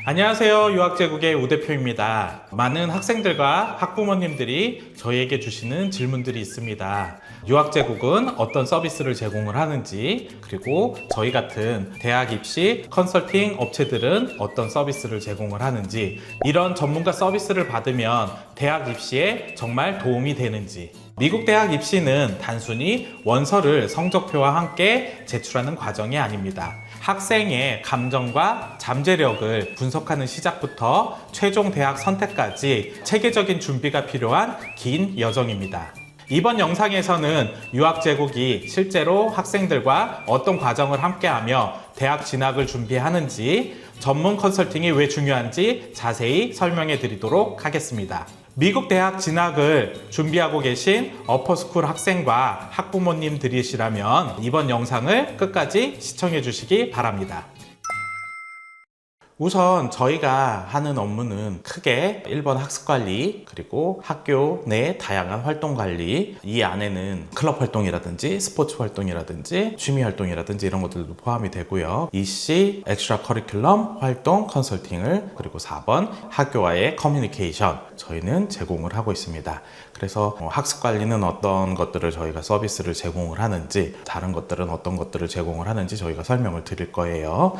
안녕하세요. 유학제국의 우 대표입니다. 많은 학생들과 학부모님들이 저희에게 주시는 질문들이 있습니다. 유학제국은 어떤 서비스를 제공을 하는지, 그리고 저희 같은 대학 입시 컨설팅 업체들은 어떤 서비스를 제공을 하는지, 이런 전문가 서비스를 받으면 대학 입시에 정말 도움이 되는지, 미국 대학 입시는 단순히 원서를 성적표와 함께 제출하는 과정이 아닙니다. 학생의 감정과 잠재력을 분석하는 시작부터 최종 대학 선택까지 체계적인 준비가 필요한 긴 여정입니다. 이번 영상에서는 유학제국이 실제로 학생들과 어떤 과정을 함께하며 대학 진학을 준비하는지, 전문 컨설팅이 왜 중요한지 자세히 설명해 드리도록 하겠습니다. 미국 대학 진학을 준비하고 계신 어퍼스쿨 학생과 학부모님들이시라면 이번 영상을 끝까지 시청해 주시기 바랍니다. 우선 저희가 하는 업무는 크게 1번 학습관리, 그리고 학교 내 다양한 활동관리, 이 안에는 클럽 활동이라든지 스포츠 활동이라든지 취미 활동이라든지 이런 것들도 포함이 되고요. EC, 엑스트라 커리큘럼 활동 컨설팅을, 그리고 4번 학교와의 커뮤니케이션 저희는 제공을 하고 있습니다. 그래서 학습관리는 어떤 것들을 저희가 서비스를 제공을 하는지, 다른 것들은 어떤 것들을 제공을 하는지 저희가 설명을 드릴 거예요.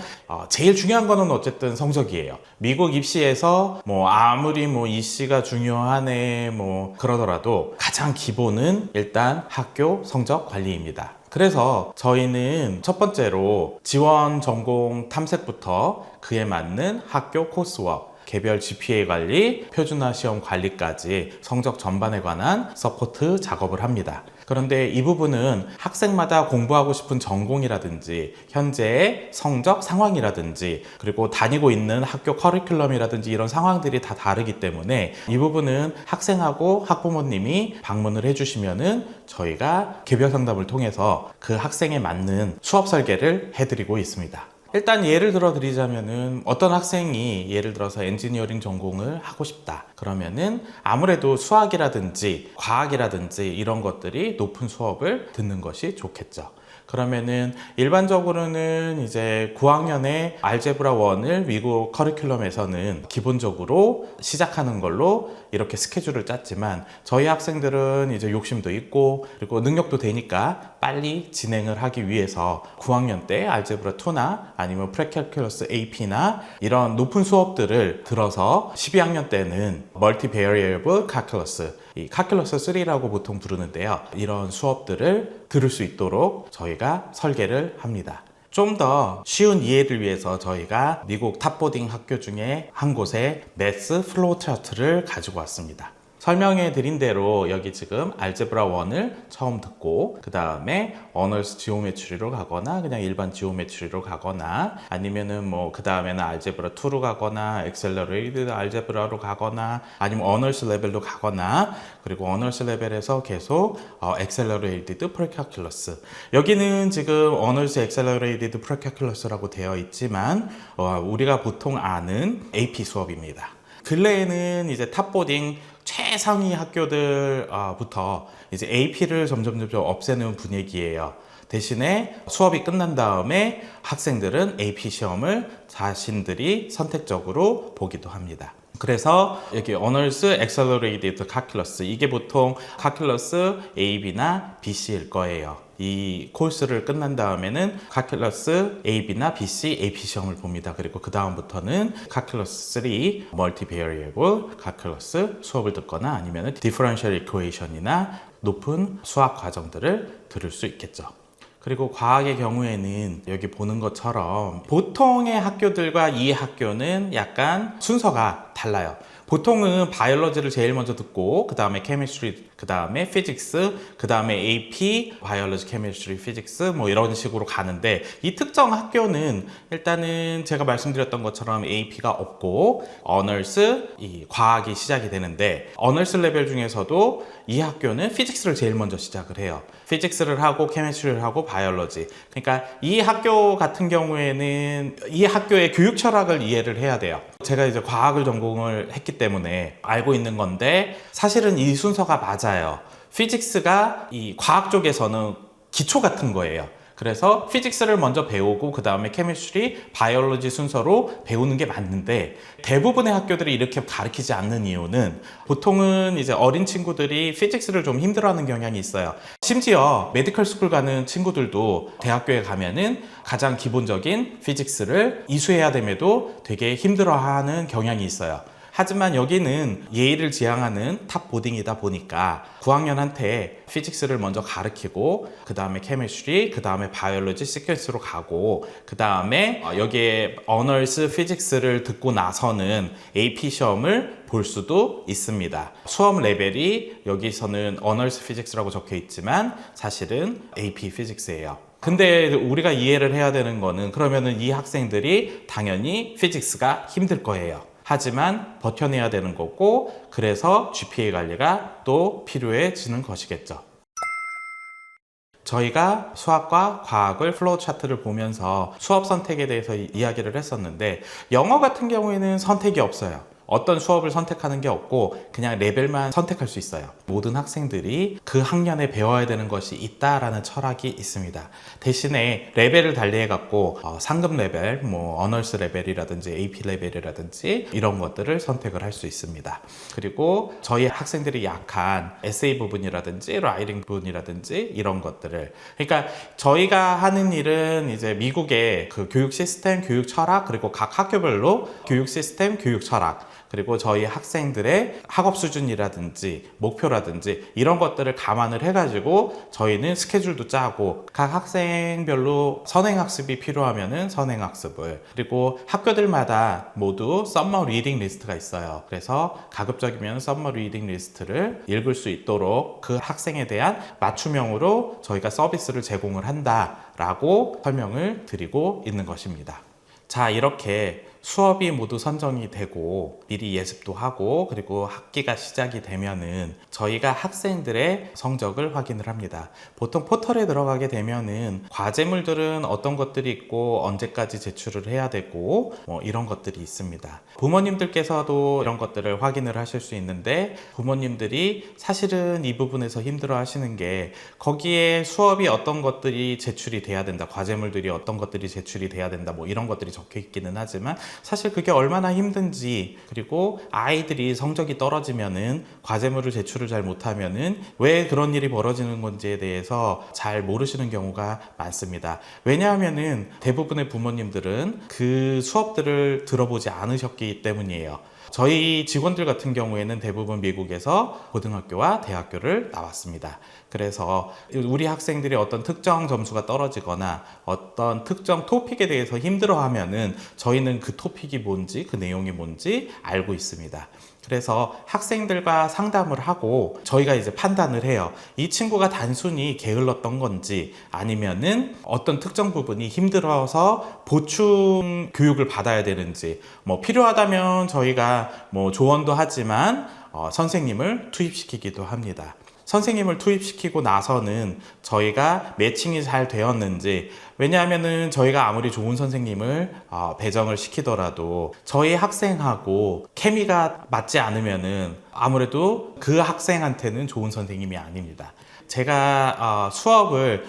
제일 중요한 거는 어쨌든 성적이에요. 미국 입시에서 아무리 EC가 중요하네 그러더라도 가장 기본은 일단 학교 성적 관리입니다. 그래서 저희는 첫 번째로 지원 전공 탐색부터 그에 맞는 학교 코스워크, 개별 GPA 관리, 표준화 시험 관리까지 성적 전반에 관한 서포트 작업을 합니다. 그런데 이 부분은 학생마다 공부하고 싶은 전공이라든지 현재의 성적 상황이라든지 그리고 다니고 있는 학교 커리큘럼이라든지 이런 상황들이 다 다르기 때문에 이 부분은 학생하고 학부모님이 방문을 해주시면은 저희가 개별 상담을 통해서 그 학생에 맞는 수업 설계를 해드리고 있습니다. 일단 예를 들어 드리자면은 어떤 학생이 예를 들어서 엔지니어링 전공을 하고 싶다 그러면은 아무래도 수학이라든지 과학이라든지 이런 것들이 높은 수업을 듣는 것이 좋겠죠. 그러면은 일반적으로는 이제 9학년에 알제브라 1을 미국 커리큘럼에서는 기본적으로 시작하는 걸로 이렇게 스케줄을 짰지만 저희 학생들은 이제 욕심도 있고 그리고 능력도 되니까 빨리 진행을 하기 위해서 9학년 때 알제브라 2나 아니면 프레캘큘러스 AP나 이런 높은 수업들을 들어서 12학년 때는 멀티 베리어블 칼큘러스, 이 칼큘러스 3라고 보통 부르는데요. 이런 수업들을 들을 수 있도록 저희가 설계를 합니다. 좀 더 쉬운 이해를 위해서 저희가 미국 탑보딩 학교 중에 한 곳에 매스 플로우 차트를 가지고 왔습니다. 설명해 드린 대로 여기 지금 알제브라 1을 처음 듣고 그 다음에 어널스 지오메트리로 가거나 그냥 일반 지오메트리로 가거나 아니면은 그 다음에는 알제브라 2로 가거나 엑셀러레이티드 알제브라로 가거나 아니면 어널스 레벨로 가거나 그리고 어널스 레벨에서 계속 엑셀러레이티드 프레칼큘러스, 여기는 지금 어널스 엑셀러레이티드 프레칼큘러스라고 되어 있지만 우리가 보통 아는 AP 수업입니다. 근래에는 이제 탑보딩 최상위 학교들부터 이제 AP를 점점 없애는 분위기예요. 대신에 수업이 끝난 다음에 학생들은 AP 시험을 자신들이 선택적으로 보기도 합니다. 그래서 여기 Honors Accelerated Calculus, 이게 보통 Calculus AB나 BC일 거예요. 이 코र्스를 끝난 다음에는 Calculus AB나 BC, AP 시험을 봅니다. 그리고 그 다음부터는 Calculus 3, Multivariable Calculus 수업을 듣거나 아니면 Differential Equation이나 높은 수학 과정들을 들을 수 있겠죠. 그리고 과학의 경우에는 여기 보는 것처럼 보통의 학교들과 이 학교는 약간 순서가 달라요. 보통은 바이올로지를 제일 먼저 듣고 그 다음에 케미스트리, 그 다음에 피직스, 그 다음에 AP, 바이올로지, 케미스트리, 피직스 이런 식으로 가는데 이 특정 학교는 일단은 제가 말씀드렸던 것처럼 AP가 없고 어널스, 이 과학이 시작이 되는데 어널스 레벨 중에서도 이 학교는 피직스를 제일 먼저 시작을 해요. 피직스를 하고 케미스트리를 하고 바이올로지. 그러니까 이 학교 같은 경우에는 이 학교의 교육 철학을 이해를 해야 돼요. 제가 이제 과학을 전공을 했기 때문에 알고 있는 건데 사실은 이 순서가 맞아요. 피직스가 이 과학 쪽에서는 기초 같은 거예요. 그래서 피직스를 먼저 배우고 그 다음에 케미스트리, 바이올로지 순서로 배우는 게 맞는데 대부분의 학교들이 이렇게 가르치지 않는 이유는 보통은 이제 어린 친구들이 피직스를 좀 힘들어하는 경향이 있어요. 심지어 메디컬 스쿨 가는 친구들도 대학교에 가면은 가장 기본적인 피직스를 이수해야 됨에도 되게 힘들어하는 경향이 있어요. 하지만 여기는 예의를 지향하는 탑 보딩이다 보니까 9학년한테 피직스를 먼저 가르치고 그 다음에 케미스트리, 그 다음에 바이올로지 시퀀스로 가고 그 다음에 여기에 어널스 피직스를 듣고 나서는 AP 시험을 볼 수도 있습니다. 수업 레벨이 여기서는 어널스 피직스라고 적혀 있지만 사실은 AP 피직스예요. 근데 우리가 이해를 해야 되는 거는 그러면은 이 학생들이 당연히 피직스가 힘들 거예요. 하지만 버텨내야 되는 거고 그래서 GPA 관리가 또 필요해지는 것이겠죠. 저희가 수학과 과학을 플로우 차트를 보면서 수업 선택에 대해서 이야기를 했었는데 영어 같은 경우에는 선택이 없어요. 어떤 수업을 선택하는 게 없고 그냥 레벨만 선택할 수 있어요. 모든 학생들이 그 학년에 배워야 되는 것이 있다라는 철학이 있습니다. 대신에 레벨을 달리해 갖고 상급 레벨, 어널스 레벨이라든지 AP 레벨이라든지 이런 것들을 선택을 할 수 있습니다. 그리고 저희 학생들이 약한 에세이 부분이라든지 라이팅 부분이라든지 이런 것들을 그러니까 저희가 하는 일은 이제 미국의 그 교육 시스템, 교육 철학 그리고 각 학교별로 교육 시스템, 교육 철학 그리고 저희 학생들의 학업 수준이라든지 목표라든지 이런 것들을 감안을 해가지고 저희는 스케줄도 짜고 각 학생별로 선행학습이 필요하면은 선행학습을 그리고 학교들마다 모두 썸머 리딩 리스트가 있어요. 그래서 가급적이면 썸머 리딩 리스트를 읽을 수 있도록 그 학생에 대한 맞춤형으로 저희가 서비스를 제공을 한다라고 설명을 드리고 있는 것입니다. 자, 이렇게 수업이 모두 선정이 되고 미리 예습도 하고 그리고 학기가 시작이 되면은 저희가 학생들의 성적을 확인을 합니다. 보통 포털에 들어가게 되면은 과제물들은 어떤 것들이 있고 언제까지 제출을 해야 되고 이런 것들이 있습니다. 부모님들께서도 이런 것들을 확인을 하실 수 있는데 부모님들이 사실은 이 부분에서 힘들어 하시는 게 거기에 수업이 어떤 것들이 제출이 돼야 된다, 과제물들이 어떤 것들이 제출이 돼야 된다 이런 것들이 적혀 있기는 하지만 사실 그게 얼마나 힘든지 그리고 아이들이 성적이 떨어지면은 과제물을 제출을 잘 못하면은 왜 그런 일이 벌어지는 건지에 대해서 잘 모르시는 경우가 많습니다. 왜냐하면은 대부분의 부모님들은 그 수업들을 들어보지 않으셨기 때문이에요. 저희 직원들 같은 경우에는 대부분 미국에서 고등학교와 대학교를 나왔습니다. 그래서 우리 학생들이 어떤 특정 점수가 떨어지거나 어떤 특정 토픽에 대해서 힘들어하면은 저희는 그 토픽이 뭔지 그 내용이 뭔지 알고 있습니다. 그래서 학생들과 상담을 하고 저희가 이제 판단을 해요. 이 친구가 단순히 게을렀던 건지 아니면은 어떤 특정 부분이 힘들어서 보충 교육을 받아야 되는지 필요하다면 저희가 조언도 하지만 선생님을 투입시키기도 합니다. 선생님을 투입시키고 나서는 저희가 매칭이 잘 되었는지 왜냐하면은 저희가 아무리 좋은 선생님을 배정을 시키더라도 저희 학생하고 케미가 맞지 않으면은 아무래도 그 학생한테는 좋은 선생님이 아닙니다. 제가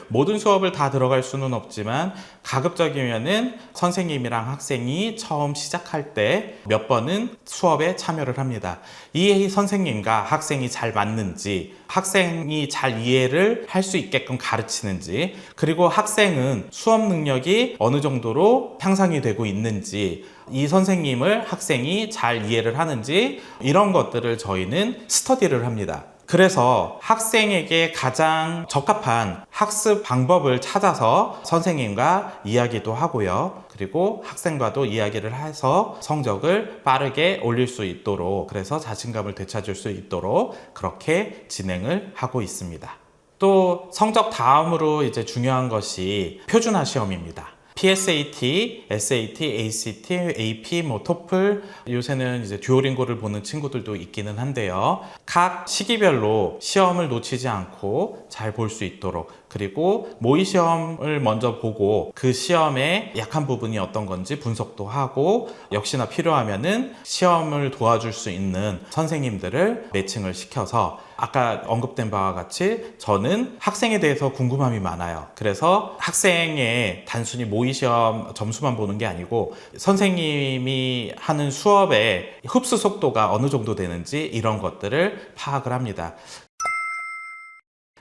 모든 수업을 다 들어갈 수는 없지만 가급적이면은 선생님이랑 학생이 처음 시작할 때 몇 번은 수업에 참여를 합니다. 이 선생님과 학생이 잘 맞는지, 학생이 잘 이해를 할 수 있게끔 가르치는지, 그리고 학생은 수업 능력이 어느 정도로 향상이 되고 있는지, 이 선생님을 학생이 잘 이해를 하는지 이런 것들을 저희는 스터디를 합니다. 그래서 학생에게 가장 적합한 학습 방법을 찾아서 선생님과 이야기도 하고요. 그리고 학생과도 이야기를 해서 성적을 빠르게 올릴 수 있도록 그래서 자신감을 되찾을 수 있도록 그렇게 진행을 하고 있습니다. 또 성적 다음으로 이제 중요한 것이 표준화 시험입니다. PSAT, SAT, ACT, AP, TOEFL 요새는 이제 듀오링고를 보는 친구들도 있기는 한데요. 각 시기별로 시험을 놓치지 않고 잘 볼 수 있도록 그리고 모의 시험을 먼저 보고 그 시험의 약한 부분이 어떤 건지 분석도 하고, 역시나 필요하면은 시험을 도와줄 수 있는 선생님들을 매칭을 시켜서, 아까 언급된 바와 같이 저는 학생에 대해서 궁금함이 많아요. 그래서 학생의 단순히 모의 시험 점수만 보는 게 아니고 선생님이 하는 수업의 흡수 속도가 어느 정도 되는지 이런 것들을 파악을 합니다.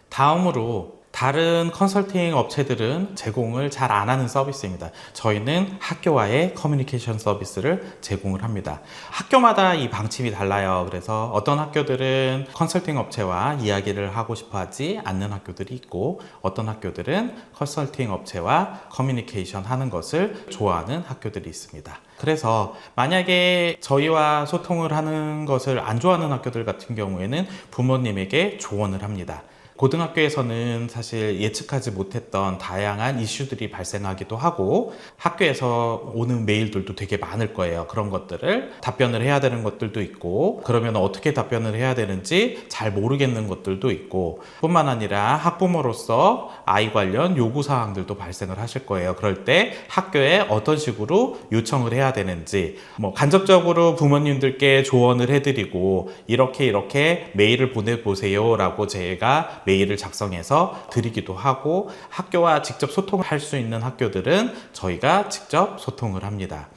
다음으로, 다른 컨설팅 업체들은 제공을 잘 안 하는 서비스입니다. 저희는 학교와의 커뮤니케이션 서비스를 제공을 합니다. 학교마다 이 방침이 달라요. 그래서 어떤 학교들은 컨설팅 업체와 이야기를 하고 싶어 하지 않는 학교들이 있고, 어떤 학교들은 컨설팅 업체와 커뮤니케이션 하는 것을 좋아하는 학교들이 있습니다. 그래서 만약에 저희와 소통을 하는 것을 안 좋아하는 학교들 같은 경우에는 부모님에게 조언을 합니다. 고등학교에서는 사실 예측하지 못했던 다양한 이슈들이 발생하기도 하고, 학교에서 오는 메일들도 되게 많을 거예요. 그런 것들을 답변을 해야 되는 것들도 있고, 그러면 어떻게 답변을 해야 되는지 잘 모르겠는 것들도 있고, 뿐만 아니라 학부모로서 아이 관련 요구사항들도 발생을 하실 거예요. 그럴 때 학교에 어떤 식으로 요청을 해야 되는지, 간접적으로 부모님들께 조언을 해드리고, 이렇게 메일을 보내보세요 라고 제가 메일을 작성해서 드리기도 하고, 학교와 직접 소통할 수 있는 학교들은 저희가 직접 소통을 합니다.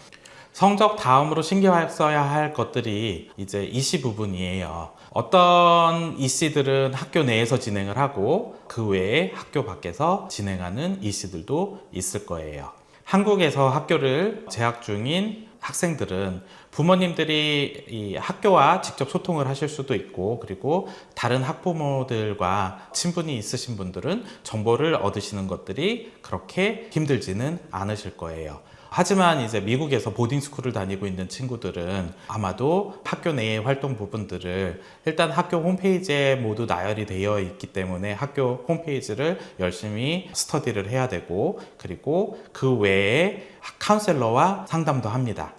성적 다음으로 신경 써야 할 것들이 이제 이시 부분이에요. 어떤 이시들은 학교 내에서 진행을 하고 그 외에 학교 밖에서 진행하는 이시들도 있을 거예요. 한국에서 학교를 재학 중인 학생들은 부모님들이 이 학교와 직접 소통을 하실 수도 있고, 그리고 다른 학부모들과 친분이 있으신 분들은 정보를 얻으시는 것들이 그렇게 힘들지는 않으실 거예요. 하지만 이제 미국에서 보딩스쿨을 다니고 있는 친구들은 아마도 학교 내의 활동 부분들을 일단 학교 홈페이지에 모두 나열이 되어 있기 때문에 학교 홈페이지를 열심히 스터디를 해야 되고, 그리고 그 외에 카운셀러와 상담도 합니다.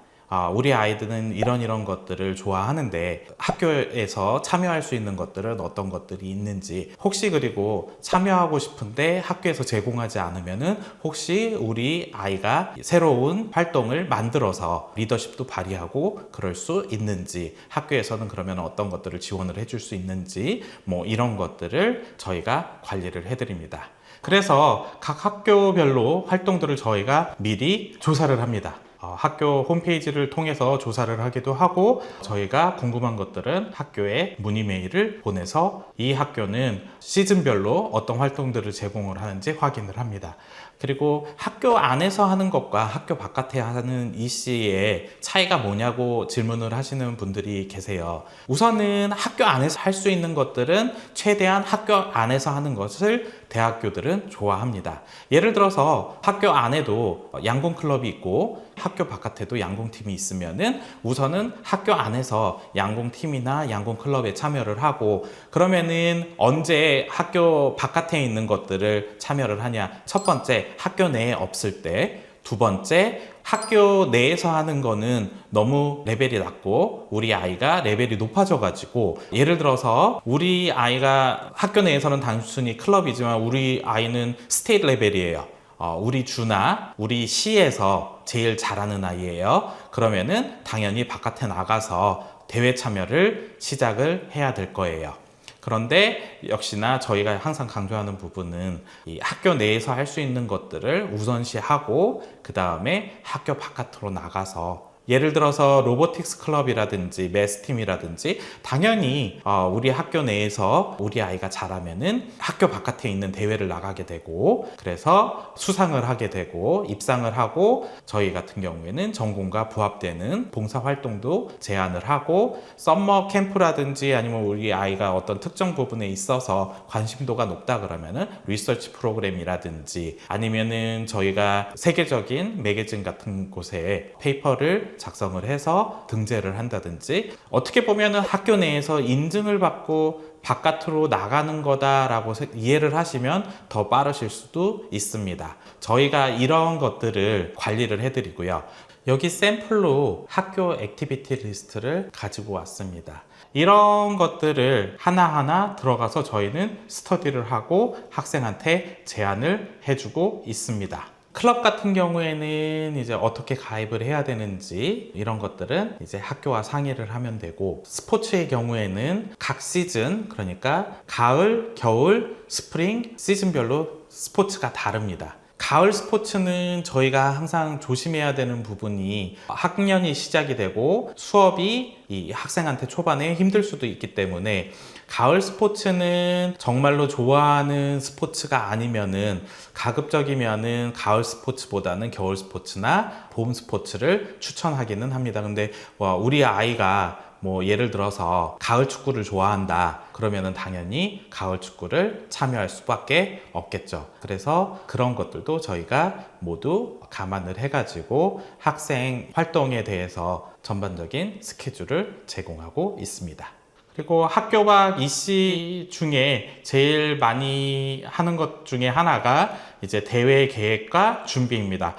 우리 아이들은 이런 것들을 좋아하는데 학교에서 참여할 수 있는 것들은 어떤 것들이 있는지, 혹시 그리고 참여하고 싶은데 학교에서 제공하지 않으면은 혹시 우리 아이가 새로운 활동을 만들어서 리더십도 발휘하고 그럴 수 있는지, 학교에서는 그러면 어떤 것들을 지원을 해줄 수 있는지, 이런 것들을 저희가 관리를 해드립니다. 그래서 각 학교별로 활동들을 저희가 미리 조사를 합니다. 학교 홈페이지를 통해서 조사를 하기도 하고, 저희가 궁금한 것들은 학교에 문의 메일을 보내서 이 학교는 시즌별로 어떤 활동들을 제공을 하는지 확인을 합니다. 그리고 학교 안에서 하는 것과 학교 바깥에 하는 이시의 차이가 뭐냐고 질문을 하시는 분들이 계세요. 우선은 학교 안에서 할 수 있는 것들은 최대한 학교 안에서 하는 것을 대학교들은 좋아합니다. 예를 들어서 학교 안에도 양궁 클럽이 있고 학교 바깥에도 양궁팀이 있으면은 우선은 학교 안에서 양궁팀이나 양궁 클럽에 참여를 하고, 그러면은 언제 학교 바깥에 있는 것들을 참여를 하냐? 첫 번째, 학교 내에 없을 때. 두 번째, 학교 내에서 하는 거는 너무 레벨이 낮고 우리 아이가 레벨이 높아져 가지고, 예를 들어서 우리 아이가 학교 내에서는 단순히 클럽이지만 우리 아이는 스테이트 레벨이에요. 우리 주나 우리 시에서 제일 잘하는 아이예요. 그러면은 당연히 바깥에 나가서 대회 참여를 시작을 해야 될 거예요. 그런데 역시나 저희가 항상 강조하는 부분은 이 학교 내에서 할 수 있는 것들을 우선시하고, 그 다음에 학교 바깥으로 나가서, 예를 들어서 로보틱스 클럽이라든지 매스팀이라든지 당연히 우리 학교 내에서 우리 아이가 잘하면은 학교 바깥에 있는 대회를 나가게 되고, 그래서 수상을 하게 되고 입상을 하고, 저희 같은 경우에는 전공과 부합되는 봉사활동도 제안을 하고, 썸머 캠프라든지 아니면 우리 아이가 어떤 특정 부분에 있어서 관심도가 높다 그러면은 리서치 프로그램이라든지, 아니면은 저희가 세계적인 매거진 같은 곳에 페이퍼를 작성을 해서 등재를 한다든지, 어떻게 보면은 학교 내에서 인증을 받고 바깥으로 나가는 거다라고 이해를 하시면 더 빠르실 수도 있습니다. 저희가 이런 것들을 관리를 해드리고요. 여기 샘플로 학교 액티비티 리스트를 가지고 왔습니다. 이런 것들을 하나하나 들어가서 저희는 스터디를 하고 학생한테 제안을 해주고 있습니다. 클럽 같은 경우에는 이제 어떻게 가입을 해야 되는지 이런 것들은 이제 학교와 상의를 하면 되고, 스포츠의 경우에는 각 시즌, 그러니까 가을, 겨울, 스프링 시즌별로 스포츠가 다릅니다. 가을 스포츠는 저희가 항상 조심해야 되는 부분이 학년이 시작이 되고 수업이 이 학생한테 초반에 힘들 수도 있기 때문에, 가을 스포츠는 정말로 좋아하는 스포츠가 아니면은 가급적이면은 가을 스포츠보다는 겨울 스포츠나 봄 스포츠를 추천하기는 합니다. 근데 우리 아이가 예를 들어서 가을 축구를 좋아한다 그러면은 당연히 가을 축구를 참여할 수밖에 없겠죠. 그래서 그런 것들도 저희가 모두 감안을 해가지고 학생 활동에 대해서 전반적인 스케줄을 제공하고 있습니다. 그리고 학교박 EC 중에 제일 많이 하는 것 중에 하나가 이제 대회 계획과 준비입니다.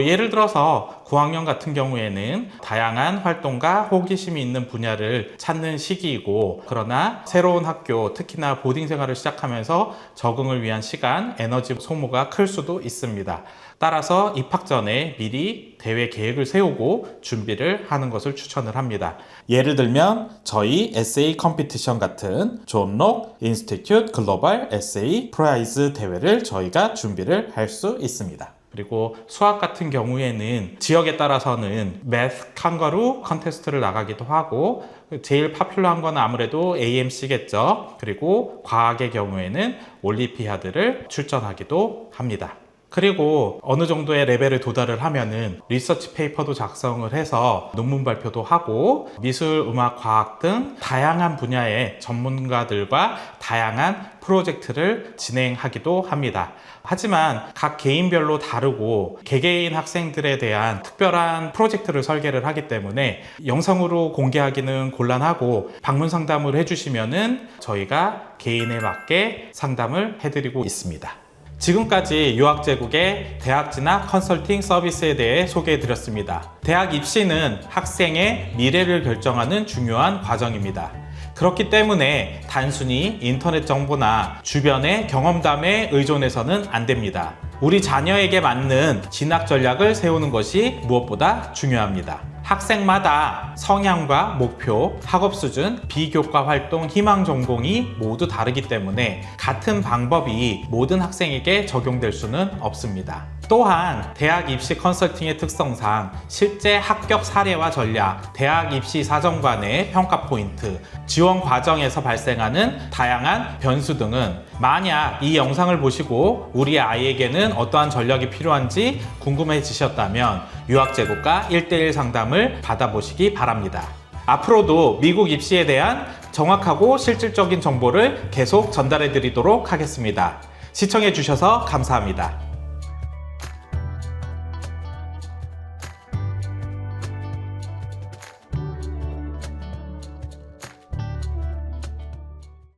예를 들어서 9학년 같은 경우에는 다양한 활동과 호기심이 있는 분야를 찾는 시기이고, 그러나 새로운 학교, 특히나 보딩 생활을 시작하면서 적응을 위한 시간, 에너지 소모가 클 수도 있습니다. 따라서 입학 전에 미리 대회 계획을 세우고 준비를 하는 것을 추천을 합니다. 예를 들면 저희 에세이 컴피티션 같은 존 록 인스티튜트 글로벌 에세이 프라이즈 대회를 저희가 준비를 할 수 있습니다. 그리고 수학 같은 경우에는 지역에 따라서는 매스 칸가루 컨테스트를 나가기도 하고, 제일 파퓰러한 건 아무래도 AMC겠죠. 그리고 과학의 경우에는 올림피아드를 출전하기도 합니다. 그리고 어느 정도의 레벨에 도달을 하면은 리서치 페이퍼도 작성을 해서 논문 발표도 하고, 미술, 음악, 과학 등 다양한 분야의 전문가들과 다양한 프로젝트를 진행하기도 합니다. 하지만 각 개인별로 다르고 개개인 학생들에 대한 특별한 프로젝트를 설계를 하기 때문에 영상으로 공개하기는 곤란하고, 방문 상담을 해주시면은 저희가 개인에 맞게 상담을 해드리고 있습니다. 지금까지 유학제국의 대학 진학 컨설팅 서비스에 대해 소개해드렸습니다. 대학 입시는 학생의 미래를 결정하는 중요한 과정입니다. 그렇기 때문에 단순히 인터넷 정보나 주변의 경험담에 의존해서는 안 됩니다. 우리 자녀에게 맞는 진학 전략을 세우는 것이 무엇보다 중요합니다. 학생마다 성향과 목표, 학업 수준, 비교과 활동, 희망 전공이 모두 다르기 때문에 같은 방법이 모든 학생에게 적용될 수는 없습니다. 또한 대학 입시 컨설팅의 특성상 실제 합격 사례와 전략, 대학 입시 사정관의 평가 포인트, 지원 과정에서 발생하는 다양한 변수 등은 만약 이 영상을 보시고 우리 아이에게는 어떠한 전략이 필요한지 궁금해지셨다면 유학제국과 1:1 상담을 받아보시기 바랍니다. 앞으로도 미국 입시에 대한 정확하고 실질적인 정보를 계속 전달해 드리도록 하겠습니다. 시청해 주셔서 감사합니다.